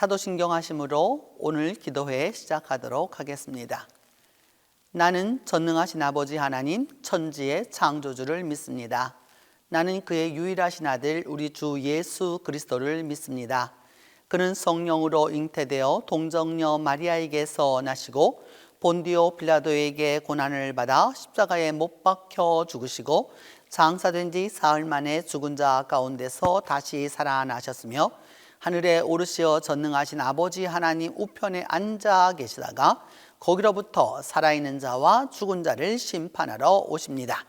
사도신경 하심으로 오늘 기도회 시작하도록 하겠습니다. 나는 전능하신 아버지 하나님 천지의 창조주를 믿습니다. 나는 그의 유일하신 아들 우리 주 예수 그리스도를 믿습니다. 그는 성령으로 잉태되어 동정녀 마리아에게서 나시고 본디오 빌라도에게 고난을 받아 십자가에 못 박혀 죽으시고 장사된 지 사흘 만에 죽은 자 가운데서 다시 살아나셨으며 하늘에 오르시어 전능하신 아버지 하나님 우편에 앉아 계시다가 거기로부터 살아있는 자와 죽은 자를 심판하러 오십니다.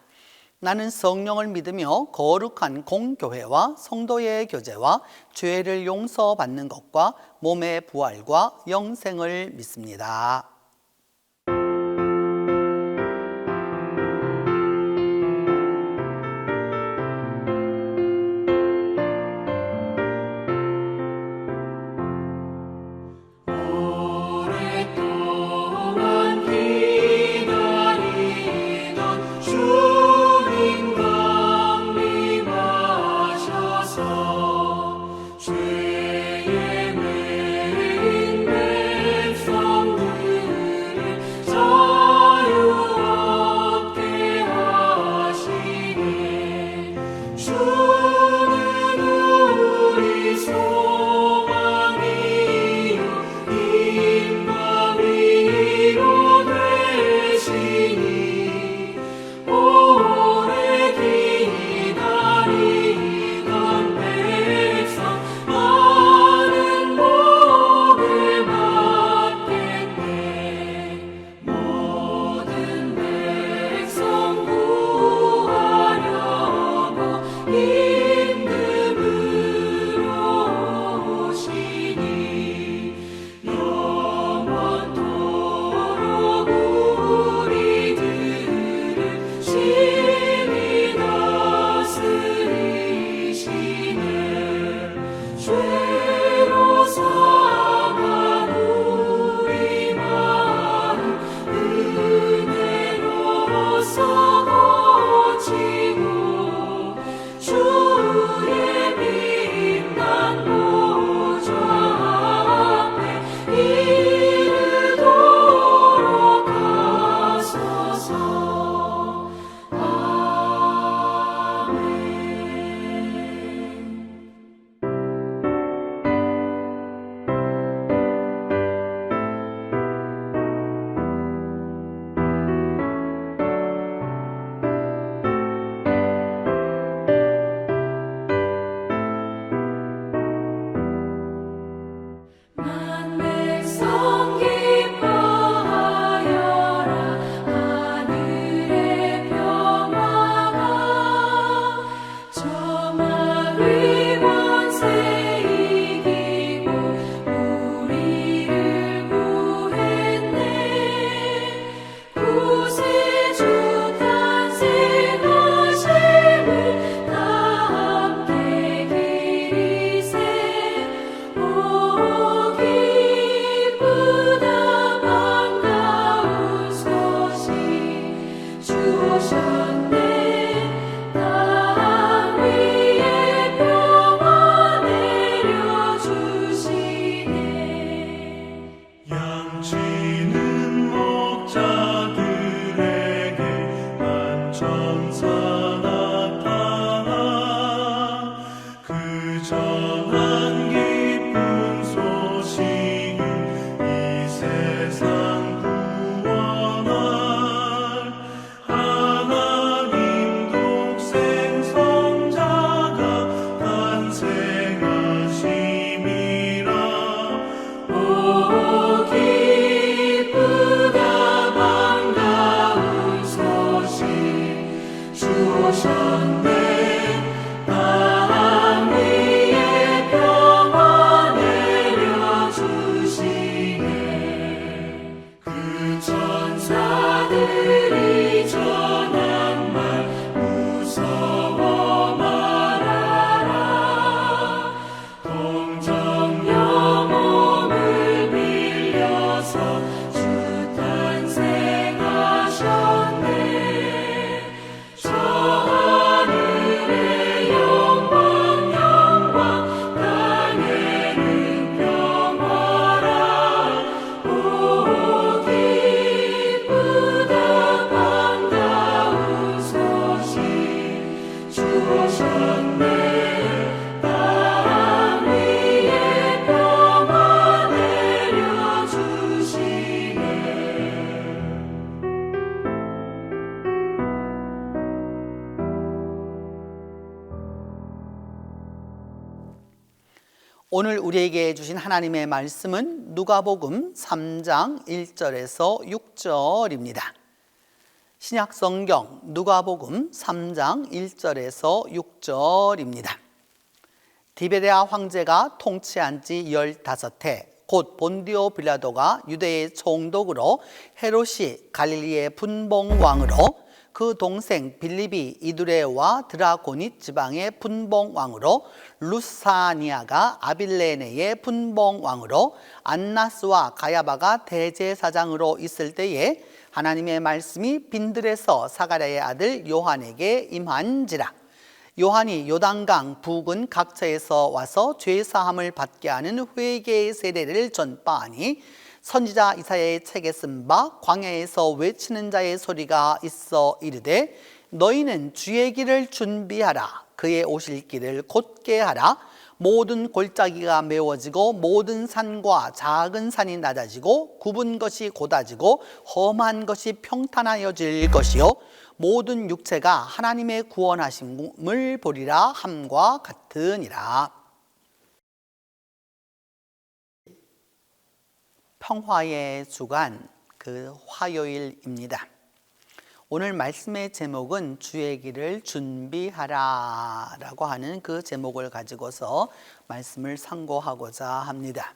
나는 성령을 믿으며 거룩한 공교회와 성도의 교제와 죄를 용서받는 것과 몸의 부활과 영생을 믿습니다. 죄의 메인 백성들 오늘 우리에게 주신 하나님의 말씀은 누가복음 3장 1절에서 6절입니다. 신약 성경 누가복음 3장 1절에서 6절입니다. 디베레아 황제가 통치한 지 15해 곧 본디오 빌라도가 유대의 총독으로 헤롯이 갈릴리의 분봉왕으로 그 동생 빌립이 이두레와 드라고닛 지방의 분봉왕으로 루사니아가 아빌레네의 분봉왕으로 안나스와 가야바가 대제사장으로 있을 때에 하나님의 말씀이 빈들에서 사가랴의 아들 요한에게 임한지라. 요한이 요단강 부근 각처에서 와서 죄사함을 받게 하는 회개의 세례를 전파하니 선지자 이사야의 책에 쓴 바 광야에서 외치는 자의 소리가 있어 이르되 너희는 주의 길을 준비하라. 그의 오실 길을 곧게 하라. 모든 골짜기가 메워지고 모든 산과 작은 산이 낮아지고 굽은 것이 곧아지고 험한 것이 평탄하여질 것이요 모든 육체가 하나님의 구원하심을 보리라 함과 같으니라. 평화의 주간 그 화요일입니다. 오늘 말씀의 제목은 주의 길을 준비하라 라고 하는 그 제목을 가지고서 말씀을 상고하고자 합니다.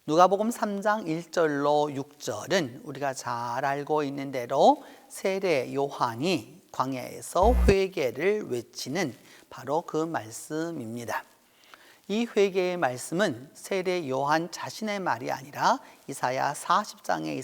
누가복음 3장 1절로 6절은 우리가 잘 알고 있는 대로 세례 요한이 광야에서 회개를 외치는 바로 그 말씀입니다. 이 회개의 말씀은 세례 요한 자신의 말이 아니라 이사야 40장에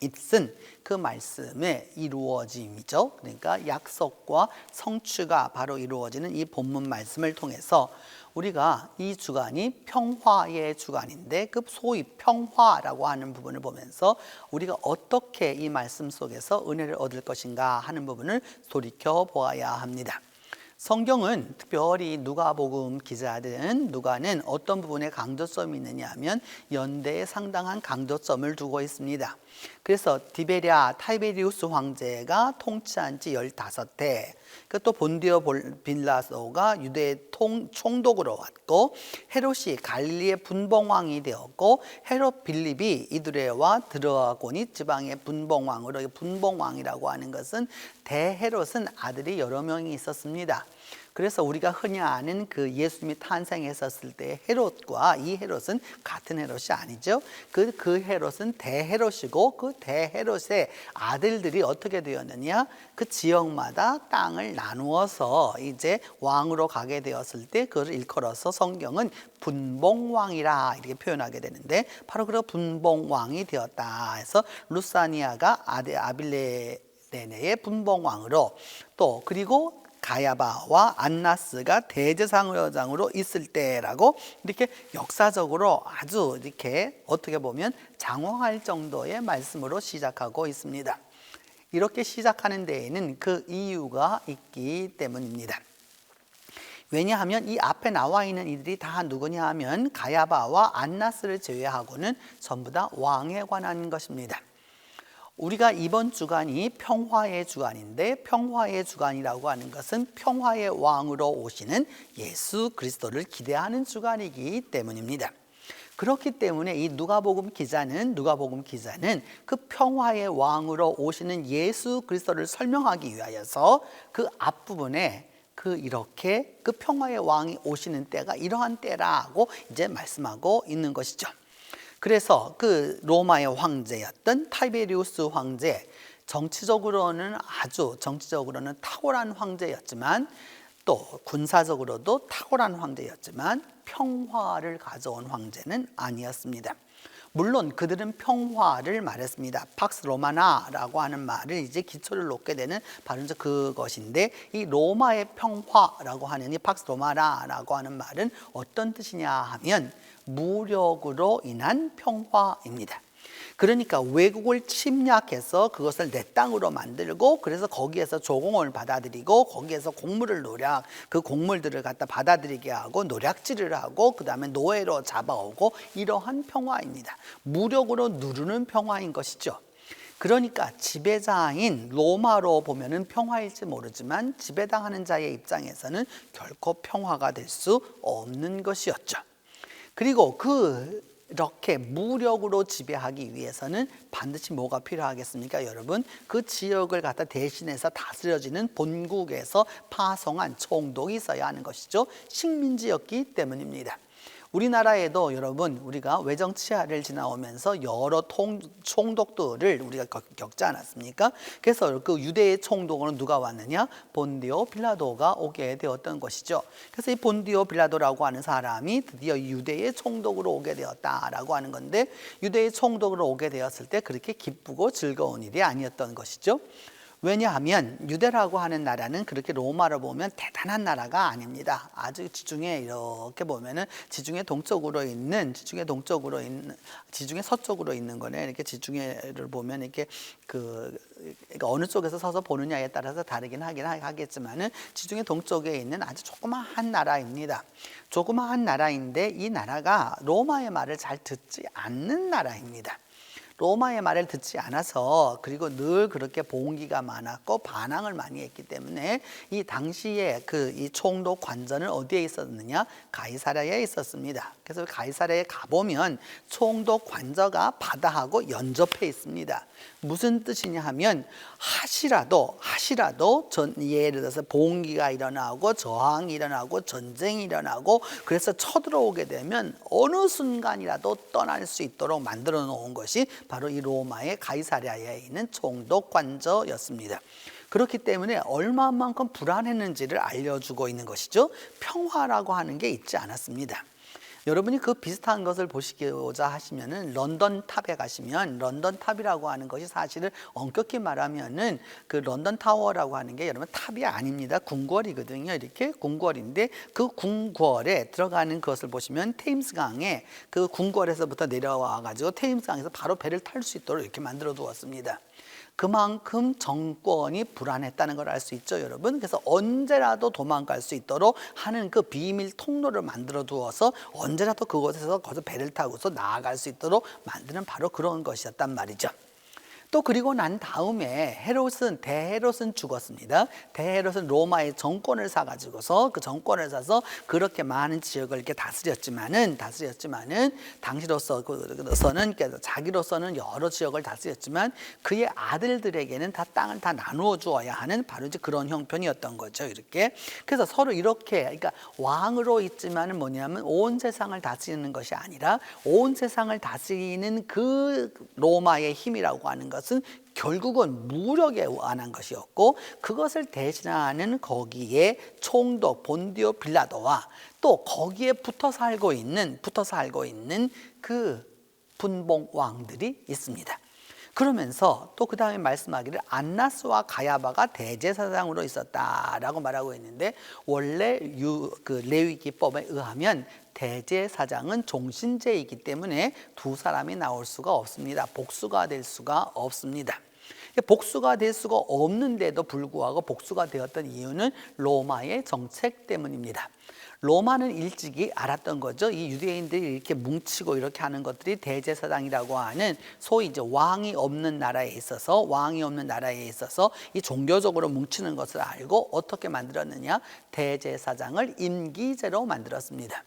있은 그 말씀의 이루어짐이죠. 그러니까 약속과 성취가 바로 이루어지는 이 본문 말씀을 통해서 우리가 이 주간이 평화의 주간인데 그 소위 평화라고 하는 부분을 보면서 우리가 어떻게 이 말씀 속에서 은혜를 얻을 것인가 하는 부분을 돌이켜 보아야 합니다. 성경은 특별히 누가복음 기자든 누가는 어떤 부분에 강조점이 있느냐 하면 연대에 상당한 강조점을 두고 있습니다. 그래서 디베랴 타이베리우스 황제가 통치한 지 15해, 또 본디오 빌라도가 유대의 총독으로 왔고 헤롯이 갈릴리의 분봉왕이 되었고 헤롯 빌립이 이두레와 드라고닛 지방의 분봉왕으로, 분봉왕이라고 하는 것은 대헤롯은 아들이 여러 명이 있었습니다. 그래서 우리가 흔히 아는 그 예수님이 탄생했었을 때 헤롯과 이 헤롯은 같은 헤롯이 아니죠. 그 헤롯은 대헤롯이고 그 대헤롯의 아들들이 어떻게 되었느냐? 그 지역마다 땅을 나누어서 이제 왕으로 가게 되었을 때 그것을 일컬어서 성경은 분봉왕이라 이렇게 표현하게 되는데 바로 그 분봉왕이 되었다 해서 루사니아가 아빌레네의 분봉왕으로 또 그리고 가야바와 안나스가 대제사장으로 있을 때라고 이렇게 역사적으로 아주 이렇게 어떻게 보면 장황할 정도의 말씀으로 시작하고 있습니다. 이렇게 시작하는 데에는 그 이유가 있기 때문입니다. 왜냐하면 이 앞에 나와 있는 이들이 다 누구냐 하면 가야바와 안나스를 제외하고는 전부 다 왕에 관한 것입니다. 우리가 이번 주간이 평화의 주간인데 평화의 주간이라고 하는 것은 평화의 왕으로 오시는 예수 그리스도를 기대하는 주간이기 때문입니다. 그렇기 때문에 이 누가복음 기자는 그 평화의 왕으로 오시는 예수 그리스도를 설명하기 위하여서 그 앞부분에 이렇게 그 평화의 왕이 오시는 때가 이러한 때라고 이제 말씀하고 있는 것이죠. 그래서 그 로마의 황제였던 타이베리우스 황제, 정치적으로는 탁월한 황제였지만 또 군사적으로도 탁월한 황제였지만 평화를 가져온 황제는 아니었습니다. 물론 그들은 평화를 말했습니다. 팍스 로마나라고 하는 말을 이제 기초를 놓게 되는 바로 이제 그것인데 이 로마의 평화라고 하는 이 팍스 로마나라고 하는 말은 어떤 뜻이냐 하면 무력으로 인한 평화입니다. 그러니까 외국을 침략해서 그것을 내 땅으로 만들고 그래서 거기에서 조공을 받아들이고 거기에서 그 곡물들을 갖다 받아들이게 하고 노략질을 하고 그 다음에 노예로 잡아오고 이러한 평화입니다. 무력으로 누르는 평화인 것이죠. 그러니까 지배자인 로마로 보면은 평화일지 모르지만 지배당하는 자의 입장에서는 결코 평화가 될 수 없는 것이었죠. 그리고 이렇게 무력으로 지배하기 위해서는 반드시 뭐가 필요하겠습니까, 여러분? 그 지역을 갖다 대신해서 다스려지는 본국에서 파송한 총독이 있어야 하는 것이죠. 식민지였기 때문입니다. 우리나라에도 여러분, 우리가 외정 치하를 지나오면서 여러 총독들을 우리가 겪지 않았습니까? 그래서 그 유대의 총독은 누가 왔느냐? 본디오 빌라도가 오게 되었던 것이죠. 그래서 이 본디오 빌라도라고 하는 사람이 드디어 유대의 총독으로 오게 되었다라고 하는 건데, 유대의 총독으로 오게 되었을 때 그렇게 기쁘고 즐거운 일이 아니었던 것이죠. 왜냐하면 유대라고 하는 나라는 그렇게 로마로 보면 대단한 나라가 아닙니다. 아주 지중해 이렇게 보면은 지중해 서쪽으로 있는 거네. 이렇게 지중해를 보면 이렇게 그러니까 어느 쪽에서 서서 보느냐에 따라서 다르긴 하겠지만은 지중해 동쪽에 있는 아주 조그마한 나라입니다. 조그마한 나라인데 이 나라가 로마의 말을 잘 듣지 않는 나라입니다. 로마의 말을 듣지 않아서, 그리고 늘 그렇게 봉기가 많았고 반항을 많이 했기 때문에 이 당시에 이 총독 관전은 어디에 있었느냐? 가이사랴에 있었습니다. 그래서 가이사랴에 가보면 총독 관저가 바다하고 연접해 있습니다. 무슨 뜻이냐 하면 하시라도 예를 들어서 봉기가 일어나고 저항이 일어나고 전쟁이 일어나고 그래서 쳐들어오게 되면 어느 순간이라도 떠날 수 있도록 만들어 놓은 것이 바로 이 로마의 가이사랴에 있는 총독 관저였습니다. 그렇기 때문에 얼마만큼 불안했는지를 알려주고 있는 것이죠. 평화라고 하는 게 있지 않았습니다. 여러분이 그 비슷한 것을 보시고자 하시면은 런던 탑에 가시면, 런던 탑이라고 하는 것이 사실은 엄격히 말하면은 그 런던 타워라고 하는 게 여러분 탑이 아닙니다. 궁궐이거든요. 이렇게 궁궐인데 그 궁궐에 들어가는 것을 보시면 테임스강에 그 궁궐에서부터 내려와 가지고 테임스강에서 바로 배를 탈 수 있도록 이렇게 만들어 두었습니다. 그만큼 정권이 불안했다는 걸 알 수 있죠, 여러분. 그래서 언제라도 도망갈 수 있도록 하는 그 비밀 통로를 만들어 두어서 언제라도 그곳에서 거기서 배를 타고서 나아갈 수 있도록 만드는 바로 그런 것이었단 말이죠. 또 그리고 난 다음에 대헤롯은 죽었습니다. 대헤롯은 로마의 정권을 사가지고서 그 정권을 사서 그렇게 많은 지역을 이렇게 다스렸지만은 당시로서는 자기로서는 여러 지역을 다스렸지만 그의 아들들에게는 다 땅을 다 나누어 주어야 하는 바로 이제 그런 형편이었던 거죠. 이렇게. 그래서 서로 이렇게, 그러니까 왕으로 있지만은 뭐냐면 온 세상을 다스리는 것이 아니라 온 세상을 다스리는 그 로마의 힘이라고 하는 것은 결국은 무력에 관한 것이었고, 그것을 대신하는 거기에 총독 본디오 빌라도와 또 거기에 붙어 살고 있는 그 분봉 왕들이 있습니다. 그러면서 또 그 다음에 말씀하기를 안나스와 가야바가 대제사장으로 있었다라고 말하고 있는데, 원래 레위기법에 의하면 대제사장은 종신제이기 때문에 두 사람이 나올 수가 없습니다. 복수가 될 수가 없습니다. 복수가 될 수가 없는데도 불구하고 복수가 되었던 이유는 로마의 정책 때문입니다. 로마는 일찍이 알았던 거죠. 이 유대인들이 이렇게 뭉치고 이렇게 하는 것들이 대제사장이라고 하는 소위 이제 왕이 없는 나라에 있어서 이 종교적으로 뭉치는 것을 알고 어떻게 만들었느냐? 대제사장을 임기제로 만들었습니다.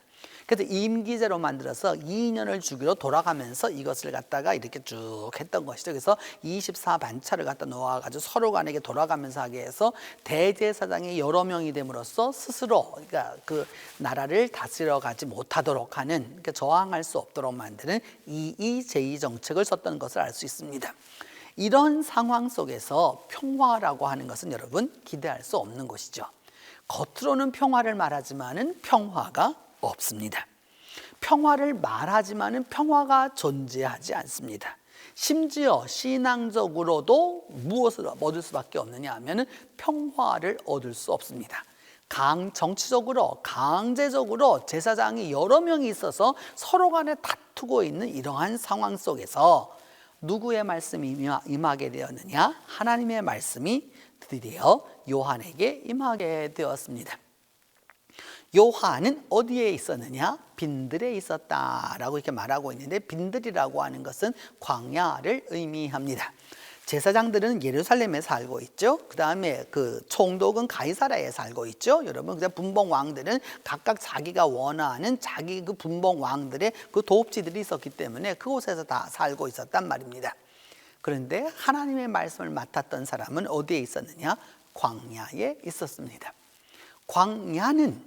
그래서 임기제로 만들어서 2년을 주기로 돌아가면서 이것을 갖다가 이렇게 쭉 했던 것이죠. 그래서 24반차를 갖다 놓아가지고 서로 간에게 돌아가면서 하게 해서 대제사장이 여러 명이 됨으로써 스스로 그러니까 그 나라를 다스려 가지 못하도록 하는, 그러니까 저항할 수 없도록 만드는 이의제의 정책을 썼던 것을 알 수 있습니다. 이런 상황 속에서 평화라고 하는 것은 여러분 기대할 수 없는 것이죠. 겉으로는 평화를 말하지만은 평화가 없습니다. 평화를 말하지만은 평화가 존재하지 않습니다. 심지어 신앙적으로도 무엇을 얻을 수밖에 없느냐 하면은 평화를 얻을 수 없습니다. 정치적으로 강제적으로 제사장이 여러 명이 있어서 서로 간에 다투고 있는 이러한 상황 속에서 누구의 말씀이 임하게 되었느냐? 하나님의 말씀이 드디어 요한에게 임하게 되었습니다. 요한은 어디에 있었느냐? 빈들에 있었다라고 이렇게 말하고 있는데, 빈들이라고 하는 것은 광야를 의미합니다. 제사장들은 예루살렘에 살고 있죠. 그 다음에 그 총독은 가이사라에 살고 있죠. 여러분, 그다음 분봉 왕들은 각각 자기가 원하는 자기 그 분봉 왕들의 그 도읍지들이 있었기 때문에 그곳에서 다 살고 있었단 말입니다. 그런데 하나님의 말씀을 맡았던 사람은 어디에 있었느냐? 광야에 있었습니다. 광야는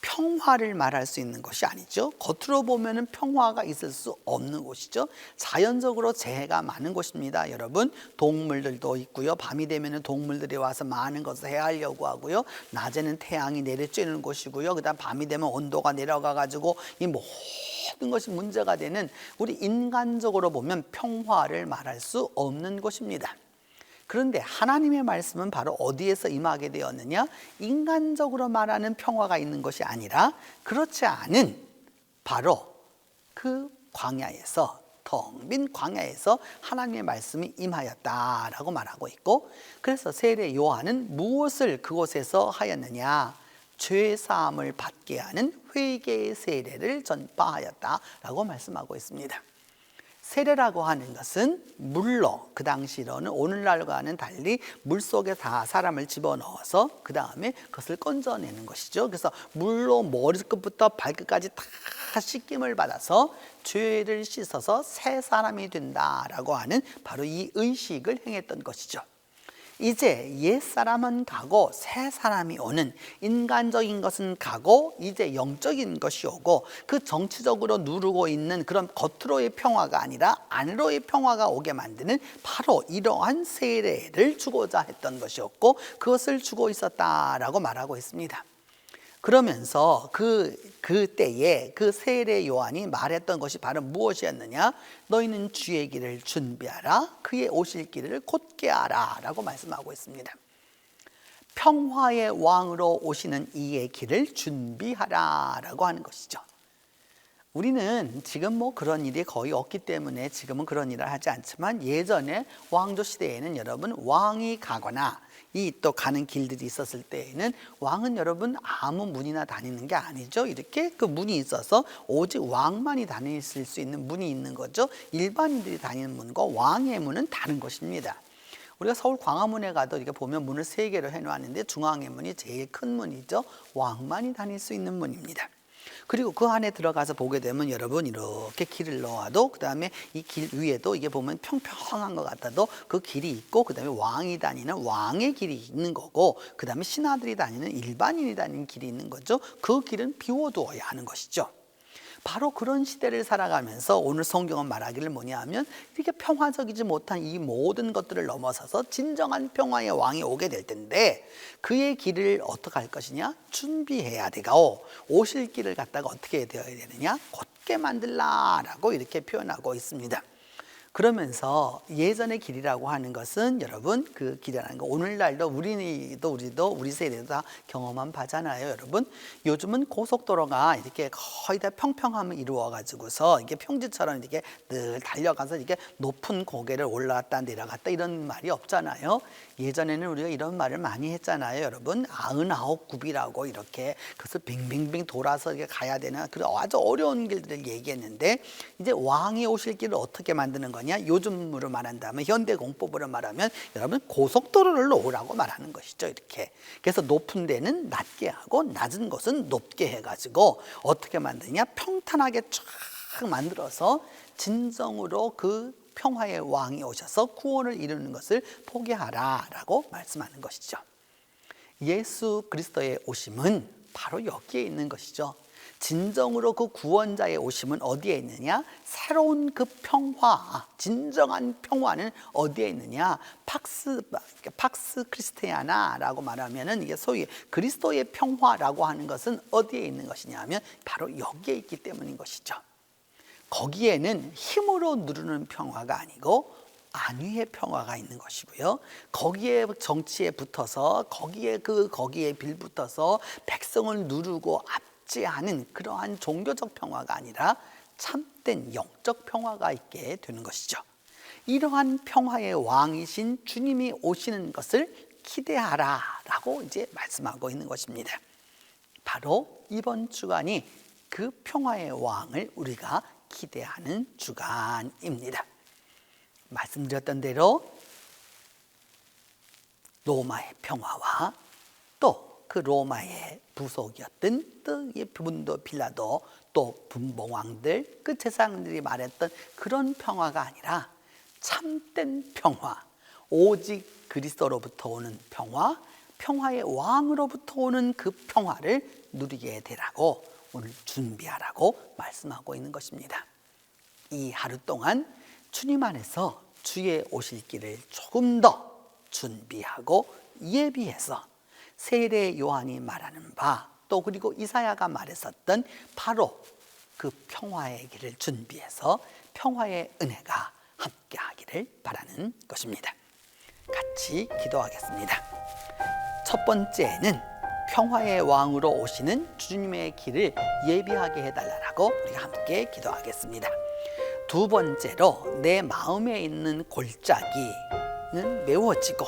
평화를 말할 수 있는 것이 아니죠. 겉으로 보면은 평화가 있을 수 없는 곳이죠. 자연적으로 재해가 많은 곳입니다. 여러분, 동물들도 있고요. 밤이 되면은 동물들이 와서 많은 것을 해하려고 하고요. 낮에는 태양이 내리쬐는 곳이고요. 그다음 밤이 되면 온도가 내려가 가지고 이 모든 것이 문제가 되는, 우리 인간적으로 보면 평화를 말할 수 없는 곳입니다. 그런데 하나님의 말씀은 바로 어디에서 임하게 되었느냐? 인간적으로 말하는 평화가 있는 것이 아니라 그렇지 않은 바로 그 광야에서, 텅 빈 광야에서 하나님의 말씀이 임하였다라고 말하고 있고, 그래서 세례 요한은 무엇을 그곳에서 하였느냐? 죄 사함을 받게 하는 회개의 세례를 전파하였다라고 말씀하고 있습니다. 세례라고 하는 것은 물로, 그 당시로는 오늘날과는 달리 물속에 다 사람을 집어넣어서 그 다음에 그것을 건져내는 것이죠. 그래서 물로 머리끝부터 발끝까지 다 씻김을 받아서 죄를 씻어서 새 사람이 된다라고 하는 바로 이 의식을 행했던 것이죠. 이제 옛사람은 가고 새 사람이 오는, 인간적인 것은 가고 이제 영적인 것이 오고, 그 정치적으로 누르고 있는 그런 겉으로의 평화가 아니라 안으로의 평화가 오게 만드는 바로 이러한 세례를 주고자 했던 것이었고, 그것을 주고 있었다라고 말하고 있습니다. 그러면서 그때에 그 세례 요한이 말했던 것이 바로 무엇이었느냐? 너희는 주의 길을 준비하라, 그의 오실 길을 곧게 하라 라고 말씀하고 있습니다. 평화의 왕으로 오시는 이의 길을 준비하라 라고 하는 것이죠. 우리는 지금 뭐 그런 일이 거의 없기 때문에 지금은 그런 일을 하지 않지만, 예전에 왕조 시대에는 여러분, 왕이 가거나 이 또 가는 길들이 있었을 때에는 왕은 여러분 아무 문이나 다니는 게 아니죠. 이렇게 그 문이 있어서 오직 왕만이 다닐 수 있는 문이 있는 거죠. 일반인들이 다니는 문과 왕의 문은 다른 것입니다. 우리가 서울 광화문에 가도 이렇게 보면 문을 3개로 해놓았는데 중앙의 문이 제일 큰 문이죠. 왕만이 다닐 수 있는 문입니다. 그리고 그 안에 들어가서 보게 되면 여러분 이렇게 길을 놓아도, 그 다음에 이 길 위에도 이게 보면 평평한 것 같아도 그 길이 있고, 그 다음에 왕이 다니는 왕의 길이 있는 거고, 그 다음에 신하들이 다니는 일반인이 다니는 길이 있는 거죠. 그 길은 비워두어야 하는 것이죠. 바로 그런 시대를 살아가면서 오늘 성경은 말하기를 뭐냐 하면, 이렇게 평화적이지 못한 이 모든 것들을 넘어서서 진정한 평화의 왕이 오게 될 텐데, 그의 길을 어떻게 할 것이냐? 준비해야 되고, 오실 길을 갖다가 어떻게 되어야 되느냐? 곧게 만들라라고 이렇게 표현하고 있습니다. 그러면서 예전의 길이라고 하는 것은 여러분, 그 길이라는 거 오늘날도 우리도 우리 세대도 다 경험한 바잖아요. 여러분, 요즘은 고속도로가 이렇게 거의 다 평평함을 이루어 가지고서 이게 평지처럼 이렇게 늘 달려가서 이렇게 높은 고개를 올라갔다 내려갔다 이런 말이 없잖아요. 예전에는 우리가 이런 말을 많이 했잖아요. 여러분, 99굽이라고 이렇게 그래서 빙빙빙 돌아서 이렇게 가야 되는 그런 아주 어려운 길들을 얘기했는데, 이제 왕이 오실 길을 어떻게 만드는 거냐? 요즘으로 말한다면, 현대 공법으로 말하면 여러분 고속도로를 놓으라고 말하는 것이죠. 이렇게. 그래서 높은 데는 낮게 하고 낮은 곳은 높게 해가지고 어떻게 만드냐? 평탄하게 쫙 만들어서 진정으로 그 평화의 왕이 오셔서 구원을 이루는 것을 보게 하라라고 말씀하는 것이죠. 예수 그리스도의 오심은 바로 여기에 있는 것이죠. 진정으로 그 구원자의 오심은 어디에 있느냐? 새로운 그 평화, 진정한 평화는 어디에 있느냐? 팍스 크리스티아나라고 말하면은 이게 소위 그리스도의 평화라고 하는 것은 어디에 있는 것이냐 하면 바로 여기에 있기 때문인 것이죠. 거기에는 힘으로 누르는 평화가 아니고 안위의 평화가 있는 것이고요. 거기에 정치에 붙어서 거기에 빌붙어서 백성을 누르고 압제하는 그러한 종교적 평화가 아니라 참된 영적 평화가 있게 되는 것이죠. 이러한 평화의 왕이신 주님이 오시는 것을 기대하라라고 이제 말씀하고 있는 것입니다. 바로 이번 주간이 그 평화의 왕을 우리가 기대하는 주간입니다. 말씀드렸던 대로 로마의 평화와 또 그 로마의 부속이었던 또 분도 빌라도 또 분봉왕들 그 제사장들이 말했던 그런 평화가 아니라 참된 평화, 오직 그리스도로부터 오는 평화, 평화의 왕으로부터 오는 그 평화를 누리게 되라고 오늘 준비하라고 말씀하고 있는 것입니다. 이 하루 동안 주님 안에서 주의 오실 길을 조금 더 준비하고 예비해서 세례 요한이 말하는 바 또 그리고 이사야가 말했었던 바로 그 평화의 길을 준비해서 평화의 은혜가 함께 하기를 바라는 것입니다. 같이 기도하겠습니다. 첫 번째는 평화의 왕으로 오시는 주님의 길을 예비하게 해달라고 우리가 함께 기도하겠습니다. 두 번째로 내 마음에 있는 골짜기는 메워지고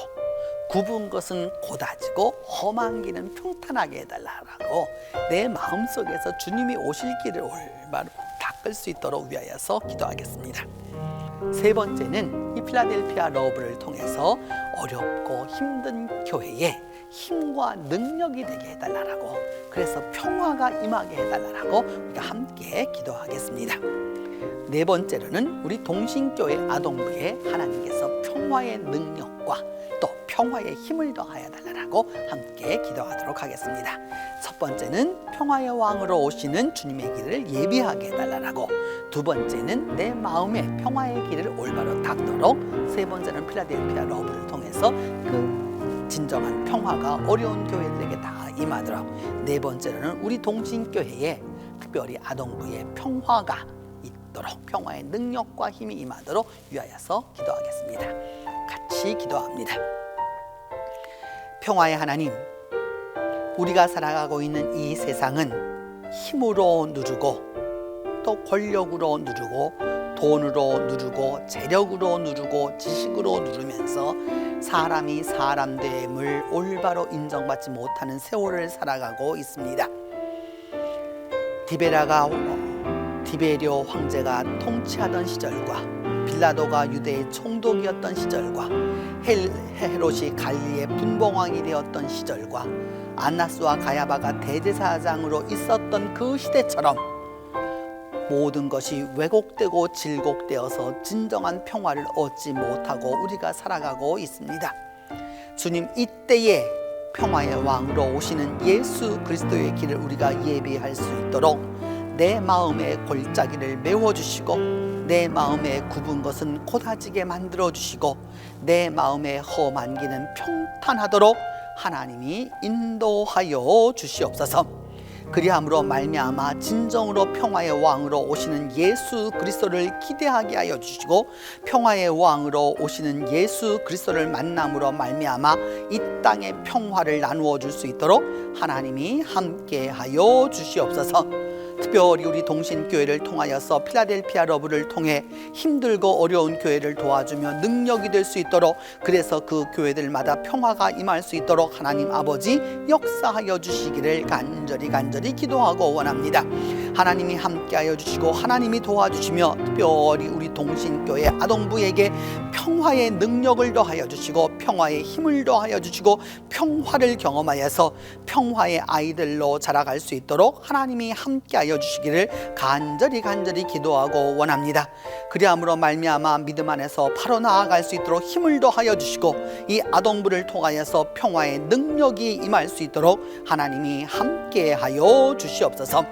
굽은 것은 곧아지고 험한 길은 평탄하게 해달라고 내 마음속에서 주님이 오실 길을 올바로 닦을 수 있도록 위하여서 기도하겠습니다. 세 번째는 이 필라델피아 러브를 통해서 어렵고 힘든 교회에 힘과 능력이 되게 해달라고 그래서 평화가 임하게 해달라고 우리가 함께 기도하겠습니다. 네 번째로는 우리 동신교회 아동부에 하나님께서 평화의 능력과 또 평화의 힘을 더하여 달라고 함께 기도하도록 하겠습니다. 첫 번째는 평화의 왕으로 오시는 주님의 길을 예비하게 해달라고, 두 번째는 내 마음의 평화의 길을 올바로 닦도록, 세 번째는 필라델피아 러브를 통해서 그 진정한 평화가 어려운 교회들에게 다 임하도록, 네 번째로는 우리 동신교회에 특별히 아동부의 평화가 있도록 평화의 능력과 힘이 임하도록 위하여서 기도하겠습니다. 같이 기도합니다. 평화의 하나님, 우리가 살아가고 있는 이 세상은 힘으로 누르고 또 권력으로 누르고 돈으로 누르고 재력으로 누르고 지식으로 누르면서 사람이 사람됨을 올바로 인정받지 못하는 세월을 살아가고 있습니다. 디베리오 황제가 통치하던 시절과 빌라도가 유대의 총독이었던 시절과 헤롯이 갈릴리의 분봉왕이 되었던 시절과 안나스와 가야바가 대제사장으로 있었던 그 시대처럼 모든 것이 왜곡되고 질곡되어서 진정한 평화를 얻지 못하고 우리가 살아가고 있습니다. 주님, 이때에 평화의 왕으로 오시는 예수 그리스도의 길을 우리가 예비할 수 있도록 내 마음의 골짜기를 메워주시고 내 마음에 굽은 것은 곧아지게 만들어주시고 내 마음의 험한 길은 평탄하도록 하나님이 인도하여 주시옵소서. 그리함으로 말미암아 진정으로 평화의 왕으로 오시는 예수 그리스도를 기대하게 하여 주시고 평화의 왕으로 오시는 예수 그리스도를 만남으로 말미암아 이 땅의 평화를 나누어 줄 수 있도록 하나님이 함께 하여 주시옵소서. 특별히 우리 동신교회를 통하여서 필라델피아 러브를 통해 힘들고 어려운 교회를 도와주며 능력이 될 수 있도록, 그래서 그 교회들마다 평화가 임할 수 있도록 하나님 아버지 역사하여 주시기를 간절히 기도하고 원합니다. 하나님이 함께하여 주시고 하나님이 도와주시며 특별히 우리 동신교회 아동부에게 평화의 능력을 더하여 주시고 평화의 힘을 더하여 주시고 평화를 경험하여서 평화의 아이들로 자라갈 수 있도록 하나님이 함께하여 주시기를 간절히 기도하고 원합니다. 그리함으로 말미암아 믿음 안에서 바로 나아갈 수 있도록 힘을 더하여 주시고 이 아동부를 통하여서 평화의 능력이 임할 수 있도록 하나님이 함께하여 주시옵소서.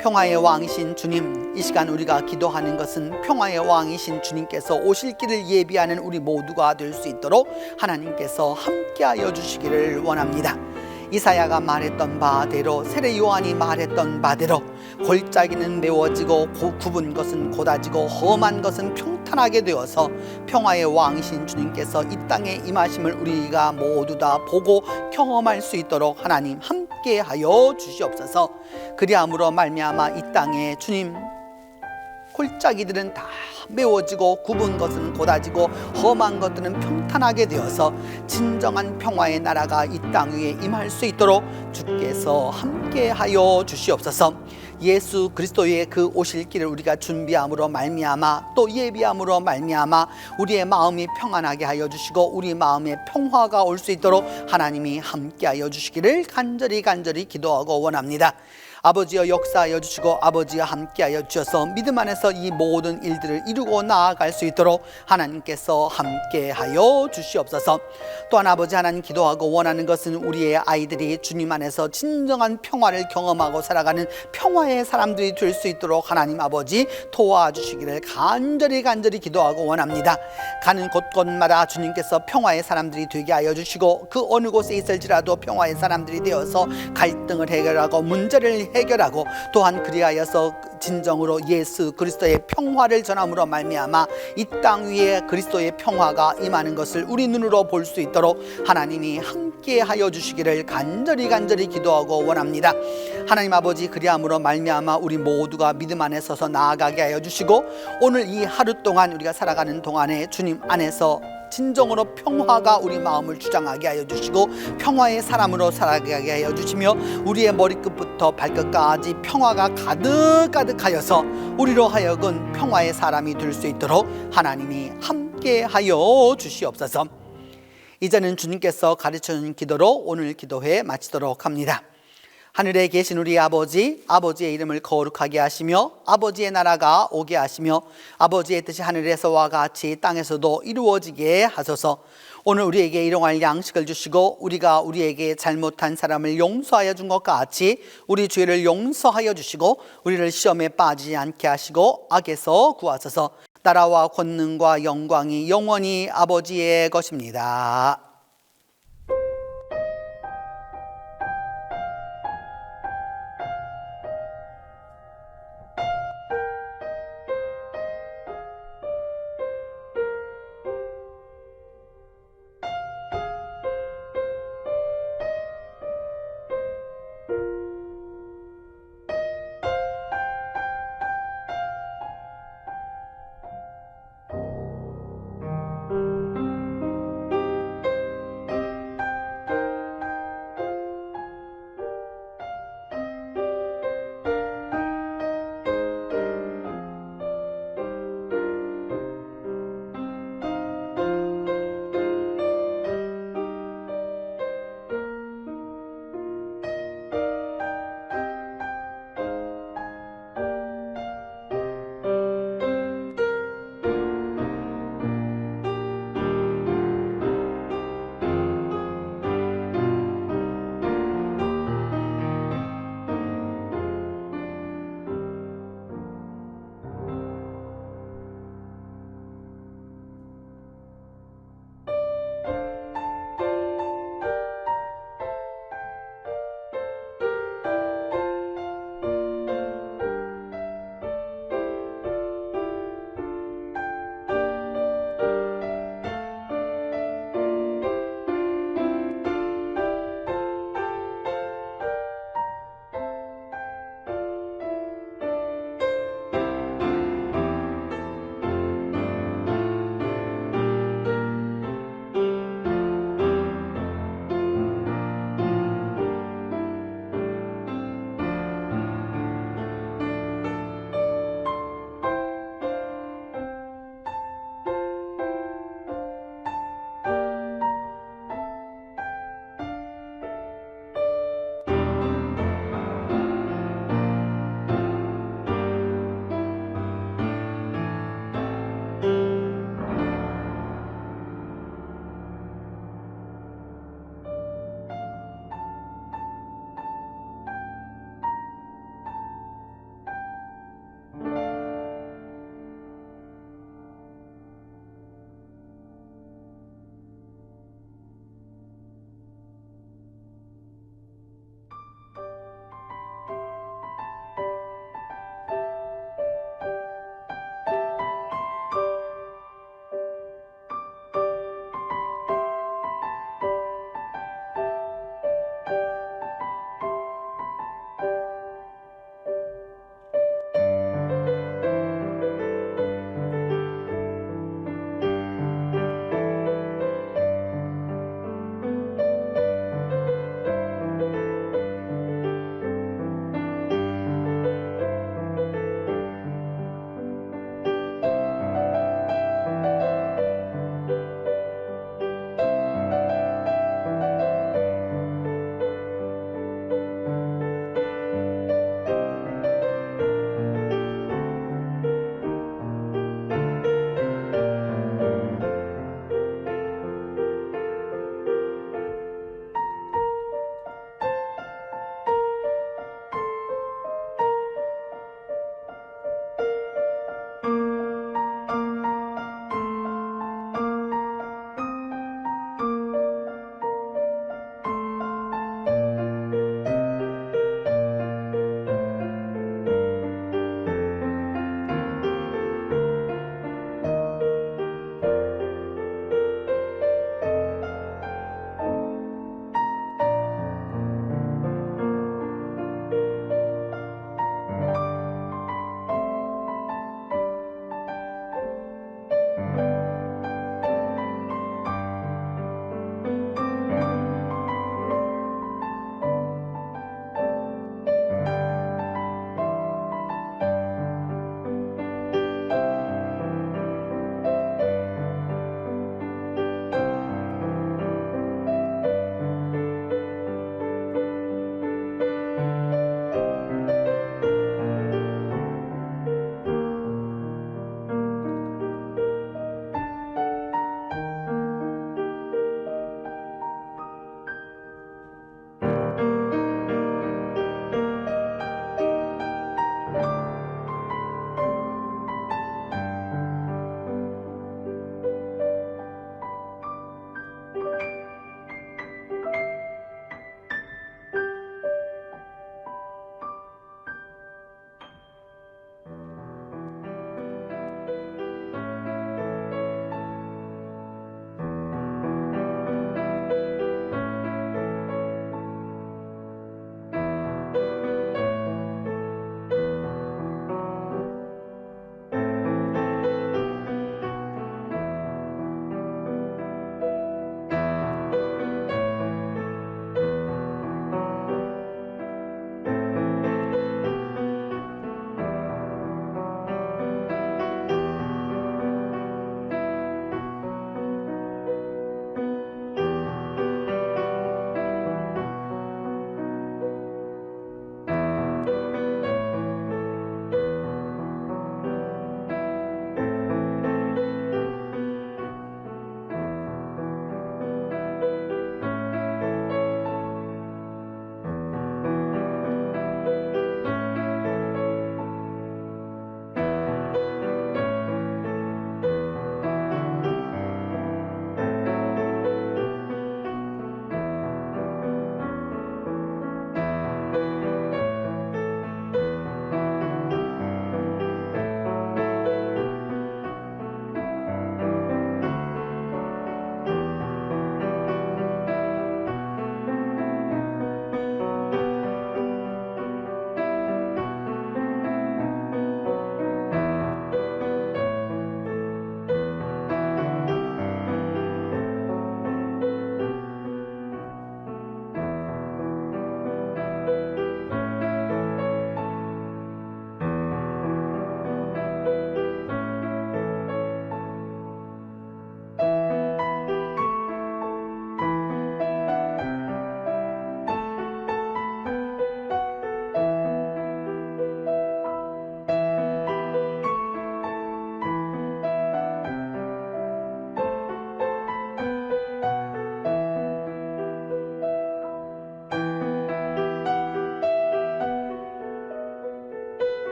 평화의 왕이신 주님, 이 시간 우리가 기도하는 것은 평화의 왕이신 주님께서 오실 길을 예비하는 우리 모두가 될 수 있도록 하나님께서 함께하여 주시기를 원합니다. 이사야가 말했던 바대로, 세례 요한이 말했던 바대로 골짜기는 메워지고 굽은 것은 곧아지고 험한 것은 평탄하게 되어서 평화의 왕이신 주님께서 이 땅에 임하심을 우리가 모두 다 보고 경험할 수 있도록 하나님 함께하여 주시옵소서. 그리함으로 말미암아 이 땅에 주님 골짜기들은 다 메워지고 굽은 것은 곧아지고 험한 것들은 평탄하게 되어서 진정한 평화의 나라가 이 땅 위에 임할 수 있도록 주께서 함께하여 주시옵소서. 예수 그리스도의 그 오실 길을 우리가 준비함으로 말미암아 또 예비함으로 말미암아 우리의 마음이 평안하게 하여 주시고 우리 마음에 평화가 올 수 있도록 하나님이 함께하여 주시기를 간절히 기도하고 원합니다. 아버지여 역사하여 주시고 아버지와 함께하여 주셔서 믿음 안에서 이 모든 일들을 이루고 나아갈 수 있도록 하나님께서 함께하여 주시옵소서. 또한 아버지 하나님 기도하고 원하는 것은 우리의 아이들이 주님 안에서 진정한 평화를 경험하고 살아가는 평화의 사람들이 될 수 있도록 하나님 아버지 도와주시기를 간절히 기도하고 원합니다. 가는 곳곳마다 주님께서 평화의 사람들이 되게 하여 주시고 그 어느 곳에 있을지라도 평화의 사람들이 되어서 갈등을 해결하고 문제를 해결하고 또한 그리하여서 진정으로 예수 그리스도의 평화를 전함으로 말미암아 이 땅 위에 그리스도의 평화가 임하는 것을 우리 눈으로 볼 수 있도록 하나님이 함께 하여 주시기를 간절히 기도하고 원합니다. 하나님 아버지 그리함으로 말미암아 우리 모두가 믿음 안에 서서 나아가게 하여 주시고 오늘 이 하루 동안 우리가 살아가는 동안에 주님 안에서 진정으로 평화가 우리 마음을 주장하게 하여 주시고 평화의 사람으로 살아가게 하여 주시며 우리의 머리끝부터 발끝까지 평화가 가득하여서 우리로 하여금 평화의 사람이 될 수 있도록 하나님이 함께 하여 주시옵소서. 이제는 주님께서 가르쳐주는 기도로 오늘 기도회 마치도록 합니다. 하늘에 계신 우리 아버지, 아버지의 이름을 거룩하게 하시며 아버지의 나라가 오게 하시며 아버지의 뜻이 하늘에서와 같이 땅에서도 이루어지게 하소서. 오늘 우리에게 일용할 양식을 주시고 우리가 우리에게 잘못한 사람을 용서하여 준 것 같이 우리 죄를 용서하여 주시고 우리를 시험에 빠지지 않게 하시고 악에서 구하소서. 나라와 권능과 영광이 영원히 아버지의 것입니다.